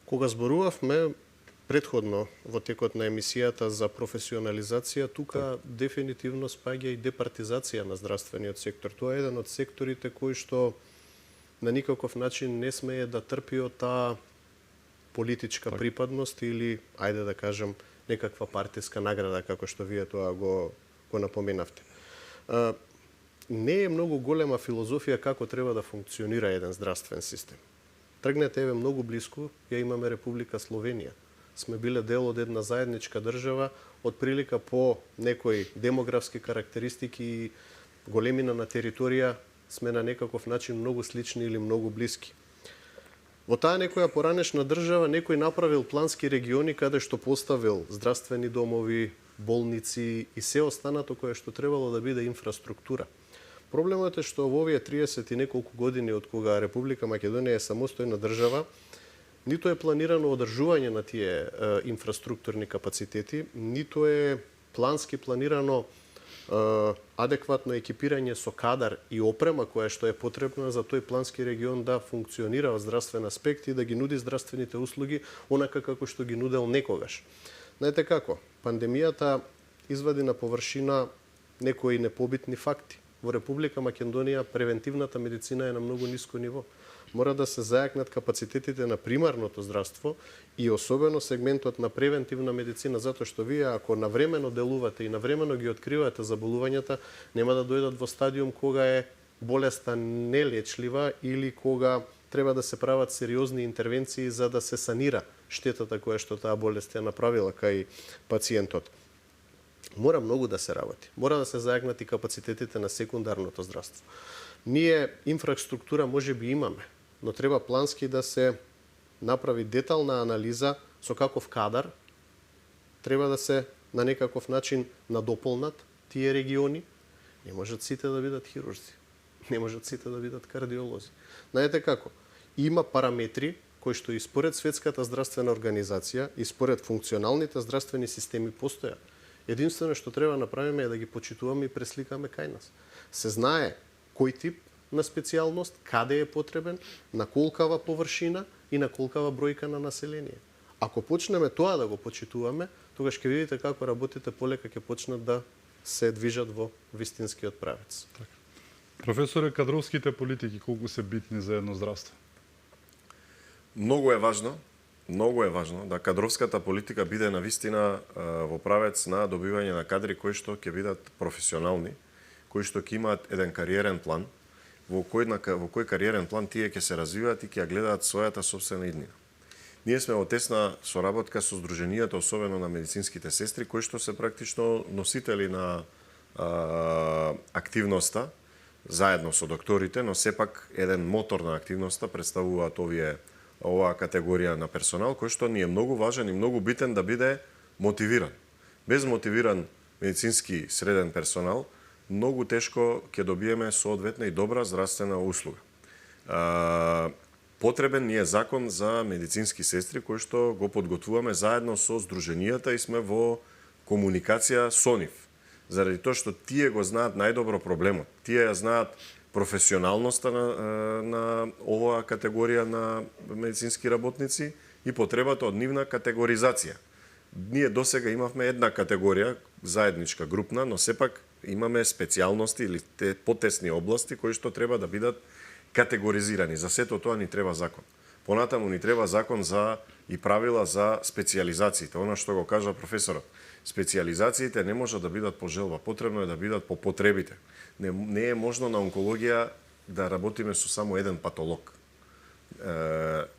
Кога зборувавме предходно во текот на емисијата за професионализација, тука дефинитивно спаѓа и департизација на здравствениот сектор. Тоа е еден од секторите кои што на никаков начин не смее да трпи од таа политичка припадност или, ајде да кажем, некаква партиска награда, како што вие тоа го напоменавте. Не е многу голема филозофија како треба да функционира еден здравствен систем. Тргнете еве многу блиску, ја имаме Република Словенија. Сме биле дел од една заедничка држава, од прилика по некои демографски карактеристики и големина на територија сме на некаков начин многу слични или многу блиски. Во таа некоја поранешна држава некој направил плански региони каде што поставил здравствени домови, болници и се останато кое што требало да биде инфраструктура. Проблемот е што во овие 30 и неколку години од кога Република Македонија е самостојна држава, ниту е планирано одржување на тие инфраструктурни капацитети, ниту е плански планирано адекватно екипирање со кадар и опрема која што е потребна за тој плански регион да функционира од здравствен аспект и да ги нуди здравствените услуги онака како што ги нудел некогаш. Знаете како? Пандемијата извади на површина некои непобитни факти. Во Република Македонија превентивната медицина е на многу ниско ниво. Мора да се зајакнат капацитетите на примарното здравство и особено сегментот на превентивна медицина, затоа што вие ако навремено делувате и навремено ги откривате заболувањата, нема да дојдат во стадиум кога е болеста нелечлива или кога треба да се прават сериозни интервенции за да се санира штетата која што таа болест ја направила кај пациентот. Мора многу да се работи. Мора да се зајакнат и капацитетите на секундарното здравство. Ние инфраструктура може би имаме, но треба плански да се направи детална анализа со каков кадар треба да се на некаков начин надополнат тие региони. Не можат сите да бидат хирурзи, не можат сите да бидат кардиолози. Знаете како? Има параметри кои што и според Светската здравствена организација и според функционалните здравствени системи постојат. Единствено што треба да направиме е да ги почитуваме и пресликаме кај нас. Се знае кој тип на специјалност, каде е потребен, на колкава површина и на колкава бројка на население. Ако почнеме тоа да го почитуваме, тогаш ќе видите како работите полека ќе почнат да се движат во вистинскиот правец. Така. Професоре, кадровските политики колку се битни за едно здравство? Многу е важно да кадровската политика биде навистина во правец на добивање на кадри кои што ќе бидат професионални, кои што ќе имаат еден кариерен план, во кој кариерен план тие ќе се развиваат и ќе гледаат својата собствена иднина. Ние сме во тесна соработка со здруженијата, особено на медицинските сестри, кои што се практично носители на активноста, заедно со докторите, но сепак еден мотор на активноста представуваат оваа категорија на персонал, кој што ни е многу важен и многу битен да биде мотивиран. Без мотивиран медицински среден персонал, многу тешко ќе добиеме соодветна и добра здравствена услуга. Потребен ни е закон за медицински сестри, кој што го подготвуваме заедно со здруженијата и сме во комуникација со нив. Заради тоа што тие го знаат најдобро проблемот. Тие ја знаат професионалноста на оваа категорија на медицински работници и потребата од нивна категоризација. Ние досега имавме една категорија, заедничка, групна, но сепак имаме специјалности или те потесни области кои што треба да бидат категоризирани. За сето тоа ни треба закон. Понатаму ни треба закон за и правила за специјализациите. Она што го кажа професорот. Специјализациите не може да бидат по желба, потребно е да бидат по потребите. Не е можно на онкологија да работиме со само еден патолог.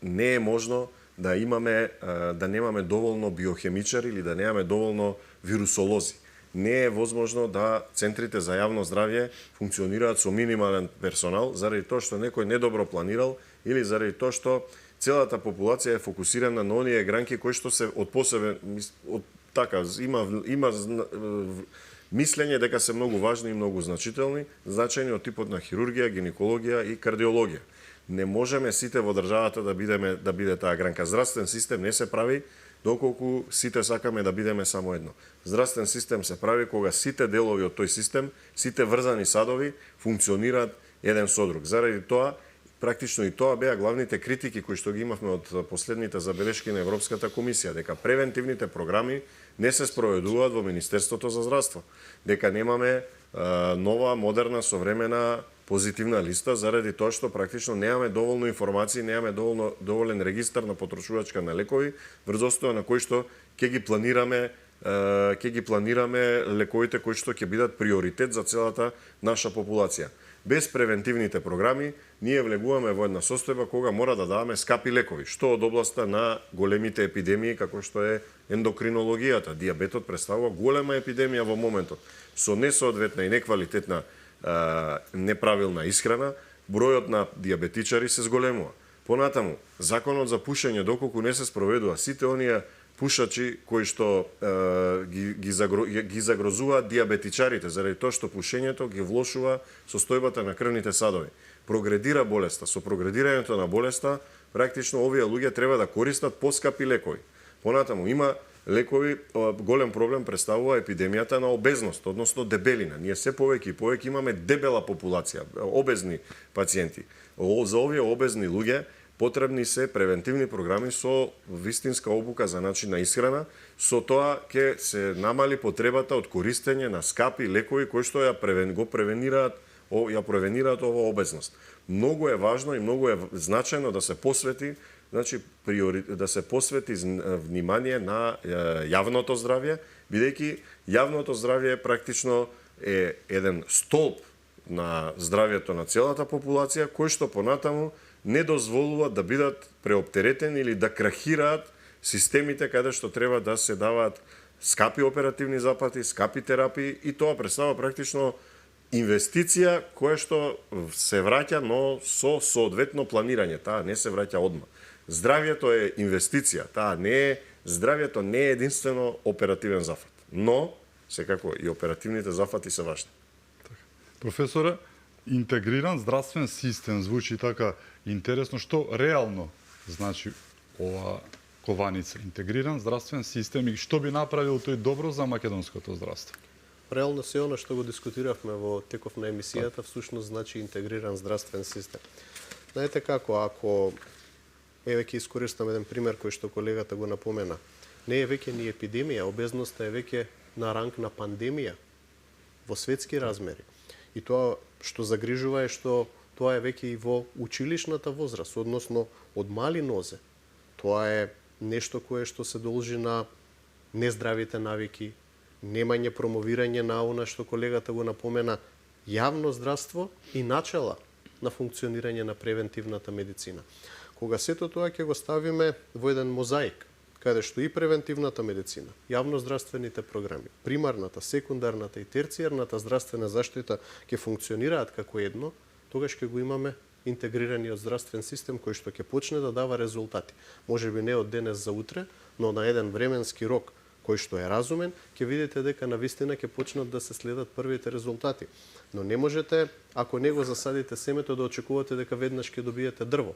Не е можно да немаме доволно биохемичари или да немаме доволно вирусолози. Не е возможно да центрите за јавно здравје функционираат со минимален персонал заради тоа што некој недобро планирал или заради тоа што целата популација е фокусирана на оние гранки кои што се од посебен има мислење дека се многу важни и многу значајни од типот на хирургија, гинекологија и кардиологија. Не можеме сите во државата да биде таа гранка. Здравствен систем не се прави доколку сите сакаме да бидеме само едно. Здравствен систем се прави кога сите делови од тој систем, сите врзани садови функционираат еден со друг. Заради тоа, практично и тоа беа главните критики кои што ги имавме од последните забелешки на Европската комисија, дека превентивните програми не се спроведуваат во Министерството за здравство, дека немаме нова, модерна, современа позитивна листа заради тоа што практично немаме доволно информации, немаме доволен регистар на потрошувачка на лекови, врз основа на кој што ќе ги планираме лековите кои што ќе бидат приоритет за целата наша популација. Без превентивните програми, ние влегуваме во една состојба кога мора да даваме скапи лекови, што од областа на големите епидемии, како што е ендокринологијата. Диабетот представува голема епидемија во моментот. Со несоодветна и неквалитетна неправилна исхрана, бројот на диабетичари се зголемува. Понатаму, законот за пушење, доколку не се спроведува, сите оние пушачи кои што ги загрозуваат диабетичарите, заради тоа што пушењето ги влошува состојбата на крвните садови. Прогредира болеста. Со прогредирањето на болеста, практично овие луѓе треба да користат поскапи лекови. Понатаму, има лекови, голем проблем представува епидемијата на обезност, односно дебелина. Ние се повеќе и повеќе имаме дебела популација, обезни пациенти. За овие обезни луѓе потребни се превентивни програми со вистинска обука за начин на исхрана, со тоа ќе се намали потребата од користење на скапи лекови кои што ја превенираат ова обезност. Многу е важно и многу е значајно да се посвети внимание на јавното здравје, бидејќи јавното здравје практично е еден столб на здравјето на целата популација, кој што понатаму не дозволуваат да бидат преоптеретени или да крахираат системите каде што треба да се даваат скапи оперативни запати, скапи терапии и тоа представува практично инвестиција која што се враќа, но со соодветно планирање, таа не се враќа одма. Здравјето е инвестиција, здравјето не е единствено оперативен зафат, но секако и оперативните зафати се важни. Професоре, интегриран здравствен систем звучи така интересно, што реално значи ова кованица, интегриран здравствен систем и што би направил тој добро за македонското здравство? Реално се она што го дискутиравме во теков на емисијата, всушност значи интегриран здравствен систем. Знаете како, ако ќе искористам еден пример кој што колегата го напомена. Не е веќе ни епидемија, обезноста е веќе на ранг на пандемија во светски размери. И тоа што загрижува е што тоа е веќе и во училишната возраст, односно од мали нозе. Тоа е нешто кое што се должи на нездравите навики, немање промовирање на она што колегата го напомена, јавно здравство и начела на функционирање на превентивната медицина. Кога сето тоа ќе го ставиме во еден мозаик, каде што и превентивната медицина, јавноздравствените програми, примарната, секундарната и терцијарната здравствена заштита ќе функционираат како едно, тогаш ќе го имаме интегрираниот здравствен систем кој што ќе почне да дава резултати. Можеби не од денес за утре, но на еден временски рок кој што е разумен, ќе видите дека навистина ќе почнат да се следат првите резултати. Но не можете, ако не го засадите семето, да очекувате дека веднаш ќе добиете дрво.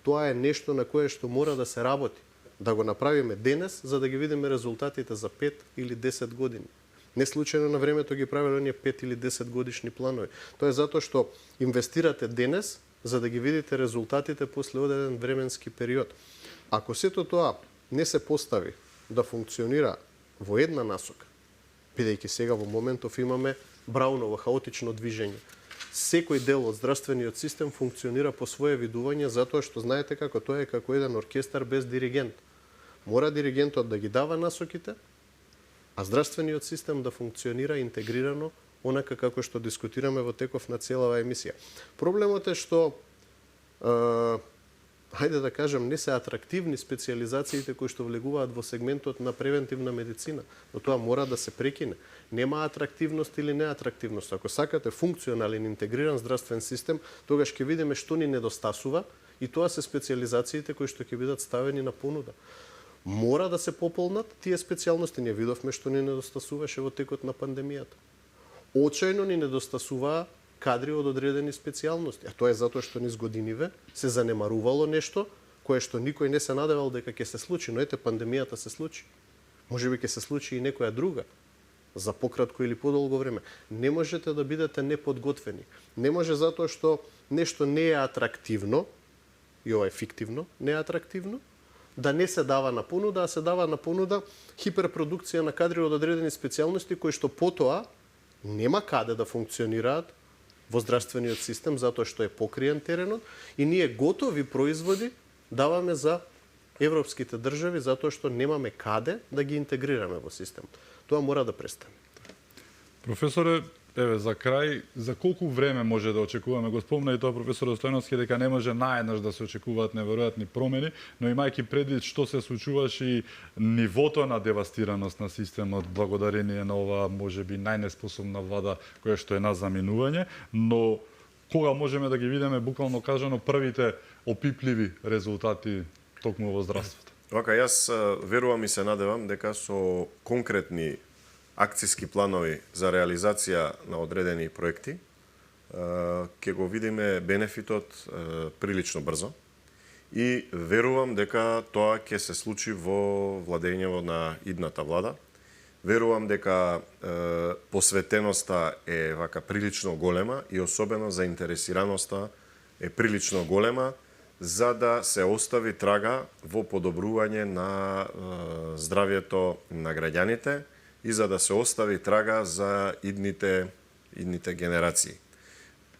Тоа е нешто на кое што мора да се работи. Да го направиме денес, за да ги видиме резултатите за 5 или 10 години. Не случајно на времето ги правеле оние 5 или 10 годишни планови. Тоа е затоа што инвестирате денес, за да ги видите резултатите после одреден временски период. Ако сето тоа не се постави да функционира во една насока, бидејќи сега во моментов имаме брауново хаотично движење. Секој дел од здравствениот систем функционира по свое видување, затоа што знаете како тоа е како еден оркестар без диригент. Мора диригентот да ги дава насоките, а здравствениот систем да функционира интегрирано, онака како што дискутираме во теков на целава емисија. Проблемот е што хајде да кажем, не се атрактивни специализациите кои што влегуваат во сегментот на превентивна медицина, но тоа мора да се прекине. Нема атрактивност или неатрактивност. Ако сакате функционален, интегриран здравствен систем, тогаш ќе видиме што ни недостасува и тоа се специализациите кои што ќе бидат ставени на понуда. Мора да се пополнат тие специјалности. Ние видовме што ни недостасуваше во текот на пандемијата. Очајно ни недостасуваа кадри од одредени специјалности. А тоа е затоа што низ годиниве се занемарувало нешто кое што никој не се надевал дека ќе се случи, но ете пандемијата се случи. Можеби ќе се случи и некоја друга за пократко или подолго време. Не можете да бидете неподготвени. Не може затоа што нешто не е атрактивно, и ова е фиктивно, не е атрактивно, да не се дава на понуда, а се дава на понуда хиперпродукција на кадри од одредени специјалности кои што потоа нема каде да функционираат во здравствениот систем затоа што е покриен теренот и ние готови производи даваме за европските држави затоа што немаме каде да ги интегрираме во системот. Тоа мора да престане. Професоре, еве за крај, за колку време може да очекуваме, го спомна и тоа професор Стојановски, дека не може наеднаш да се очекуваат неверојатни промени, но имајќи предвид што се случуваше и нивото на девастираност на системот благодарение на оваа можеби најнеспособна влада која што е на заминување, но кога можеме да ги видиме буквално кажано првите опипливи резултати токму во здравството? Вака, јас верувам и се надевам дека со конкретни акциски планови за реализација на одредени проекти ќе го видиме бенефитот прилично брзо и верувам дека тоа ќе се случи во владењето на идната влада. Верувам дека посветеноста е вака прилично голема и особено заинтересираноста е прилично голема за да се остави трага во подобрување на здравјето на граѓаните и за да се остави трага за идните генерации.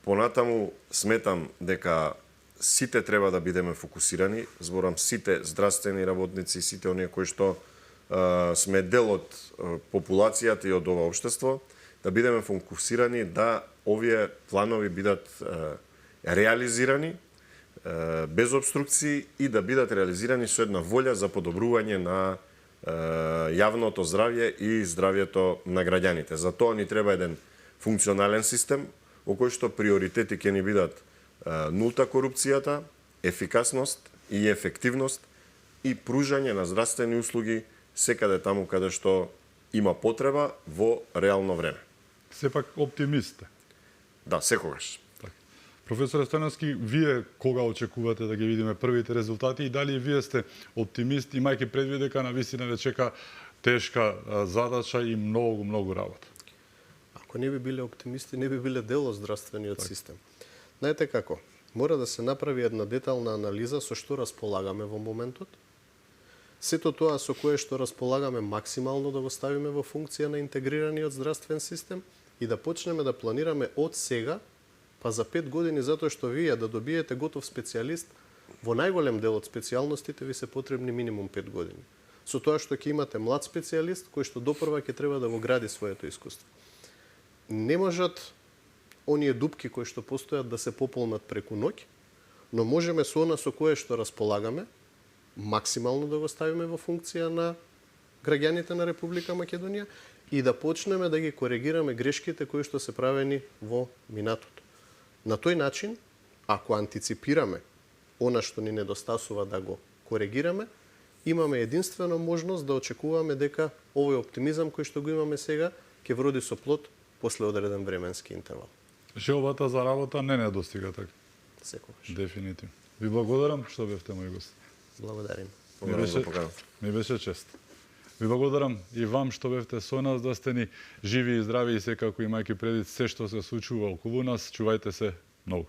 Понатаму сметам дека сите треба да бидеме фокусирани, зборам сите здравствени работници, сите оние кои што сме дел од популацијата и од ова општество, да бидеме фокусирани да овие планови бидат реализирани без обструкции и да бидат реализирани со една волја за подобрување на јавното здравје и здравјето на граѓаните. За тоа ни треба еден функционален систем во кој што приоритети ќе ни бидат нулта корупцијата, ефикасност и ефективност и пружање на здравствени услуги секаде таму каде што има потреба во реално време. Сепак оптимисте. Да, секогаш. Професор Стојановски, вие кога очекувате да ги видиме првите резултати и дали вие сте оптимист, имајќи предвид дека навистина ве чека тешка задача и многу работа? Ако не би биле оптимисти, не би биле дел од здравствениот систем. Знаете како? Мора да се направи една детална анализа со што располагаме во моментот. Сето тоа со кое што располагаме максимално да го ставиме во функција на интегрираниот здравствен систем и да почнеме да планираме од сега па за 5 години, затоа што вие да добиете готов специјалист, во најголем дел од специјалностите ви се потребни минимум 5 години. Со тоа што ќе имате млад специјалист кој што допрва ќе треба да го гради своето искуство. Не можат оние дупки кои што постојат да се пополнат преку ноќ, но можеме со она со кое што располагаме максимално да го ставиме во функција на граѓаните на Република Македонија и да почнеме да ги коригираме грешките кои што се правени во минатото. На тој начин ако антиципираме она што ни недостасува да го коригираме, имаме единствено можност да очекуваме дека овој оптимизам кој што го имаме сега ќе вроди со плод после одреден временски интервал. Желбата за работа не недостига така. Секогаш. Дефинитивно. Ви благодарам што бевте мој гост. Благодарим. Благодарам за поканата. Ми беше чест. Ви благодарам и вам што бевте со нас, да сте ни живи и здрави и секако имајќи предвид се што се случува околу нас. Чувајте се многу.